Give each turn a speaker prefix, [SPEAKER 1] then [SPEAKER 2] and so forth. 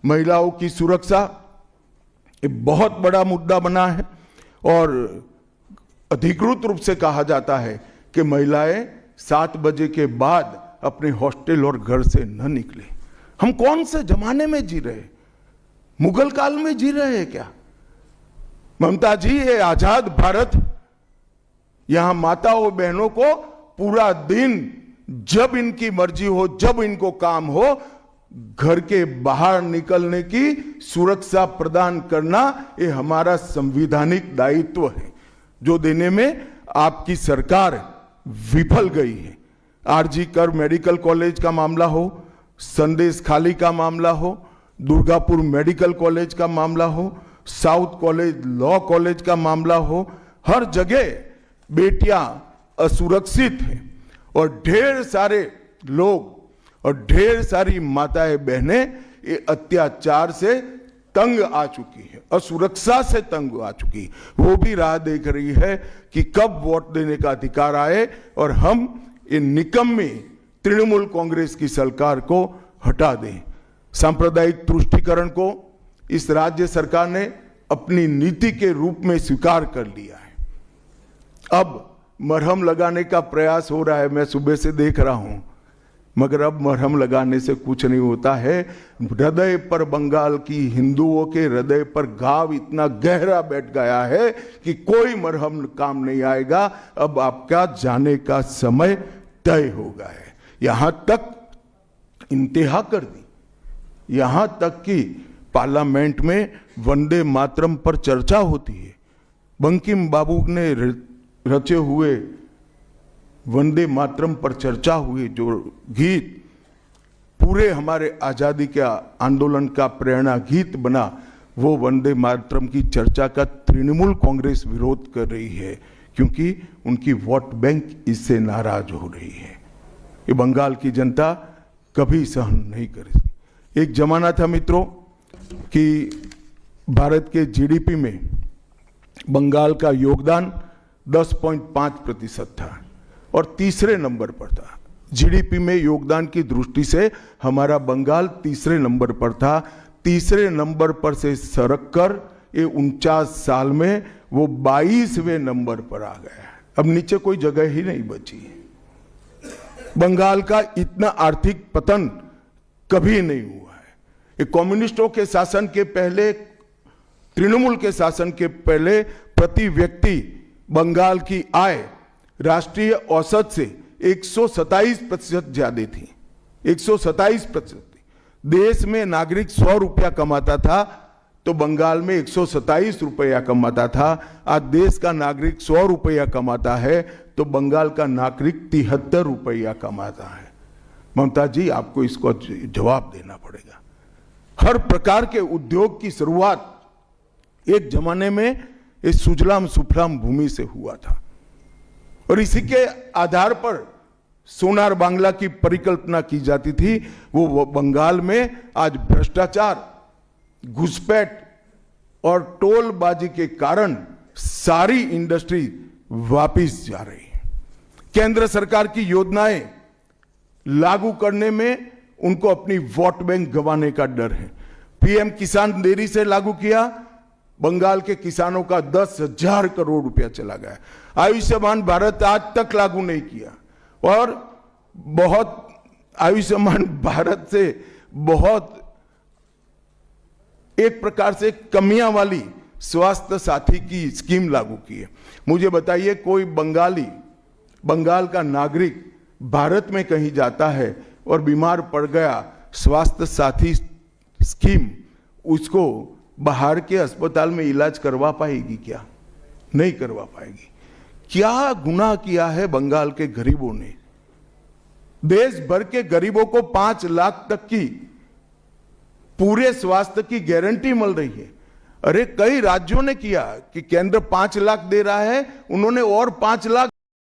[SPEAKER 1] महिलाओं की सुरक्षा एक बहुत बड़ा मुद्दा बना है और अधिकृत रूप से कहा जाता है कि महिलाएं 7 बजे के बाद अपने हॉस्टल और घर से न निकले। हम कौन से जमाने में जी रहे हैं? मुगल काल में जी रहे हैं क्या? ममता जी, ये आजाद भारत, यहां माताओं बहनों को पूरा दिन जब इनकी मर्जी हो, जब इनको काम हो, घर के बाहर निकलने की सुरक्षा प्रदान करना ये हमारा संवैधानिक दायित्व है, जो देने में आपकी सरकार विफल गई है। आरजी कर मेडिकल कॉलेज का मामला हो, संदेश खाली का मामला हो, दुर्गापुर मेडिकल कॉलेज का मामला हो, साउथ कॉलेज लॉ कॉलेज का मामला हो, हर जगह बेटियां असुरक्षित हैं और ढेर सारे लोग और ढेर सारी माताएं बहनें ये अत्याचार से तंग आ चुकी है, असुरक्षा से तंग आ चुकी, वो भी राह देख रही है कि कब वोट देने का अधिकार आए और हम इन निकम्मी तृणमूल कांग्रेस की सरकार को हटा दें। सांप्रदायिक तुष्टीकरण को इस राज्य सरकार ने अपनी नीति के रूप में स्वीकार कर लिया है। अब मरहम लगाने का प्रयास हो रहा है, मैं सुबह से देख रहा हूं, मगर अब मरहम लगाने से कुछ नहीं होता है। हृदय पर, बंगाल की हिंदुओं के हृदय पर घाव इतना गहरा बैठ गया है कि कोई मरहम काम नहीं आएगा। अब आपका जाने का समय तय हो गया है। यहां तक इंतहा कर दी, यहां तक कि पार्लियामेंट में वंदे मातरम पर चर्चा होती है। बंकिम बाबू ने रचे हुए वंदे मातरम पर चर्चा हुई, जो गीत पूरे हमारे आजादी के आंदोलन का प्रेरणा गीत बना, वो वंदे मातरम की चर्चा का तृणमूल कांग्रेस विरोध कर रही है, क्योंकि उनकी वोट बैंक इससे नाराज हो रही है। ये बंगाल की जनता कभी सहन नहीं करेगी। एक जमाना था मित्रों कि भारत के जीडीपी में बंगाल का योगदान 10.5% था और तीसरे नंबर पर था। जीडीपी में योगदान की दृष्टि से हमारा बंगाल तीसरे नंबर पर था। तीसरे नंबर पर से सरक कर ये 49 साल में वो 22वें नंबर पर आ गया। अब नीचे कोई जगह ही नहीं बची है। बंगाल का इतना आर्थिक पतन कभी नहीं हुआ है। ये कम्युनिस्टों के शासन के पहले, तृणमूल के शासन के पहले प्रति व्यक्ति बंगाल की आय राष्ट्रीय औसत से 127% ज्यादा थी। 127%। देश में नागरिक 100 रुपया कमाता था तो बंगाल में 127 रुपया कमाता था। आज देश का नागरिक 100 रुपया कमाता है तो बंगाल का नागरिक 73 रुपया कमाता है। ममता जी, आपको इसको जवाब देना पड़ेगा। हर प्रकार के उद्योग की शुरुआत एक जमाने में इस सुजलाम सुफलाम भूमि से हुआ था और इसी के आधार पर सोनार बांग्ला की परिकल्पना की जाती थी। वो बंगाल में आज भ्रष्टाचार, घुसपैठ और टोलबाजी के कारण सारी इंडस्ट्री वापिस जा रही है। केंद्र सरकार की योजनाएं लागू करने में उनको अपनी वोट बैंक गंवाने का डर है। पीएम किसान देरी से लागू किया, बंगाल के किसानों का 10,000 करोड़ रुपया चला गया। आयुष्मान भारत आज तक लागू नहीं किया और बहुत आयुष्मान भारत से बहुत एक प्रकार से कमियां वाली स्वास्थ्य साथी की स्कीम लागू की है। मुझे बताइए, कोई बंगाल का नागरिक भारत में कहीं जाता है और बीमार पड़ गया, स्वास्थ्य साथी स्कीम उसको बाहर के अस्पताल में इलाज करवा पाएगी क्या? नहीं करवा पाएगी। क्या गुनाह किया है बंगाल के गरीबों ने? देश भर के गरीबों को 5 लाख तक की पूरे स्वास्थ्य की गारंटी मिल रही है। अरे कई राज्यों ने किया कि केंद्र 5 लाख दे रहा है, उन्होंने और 5 लाख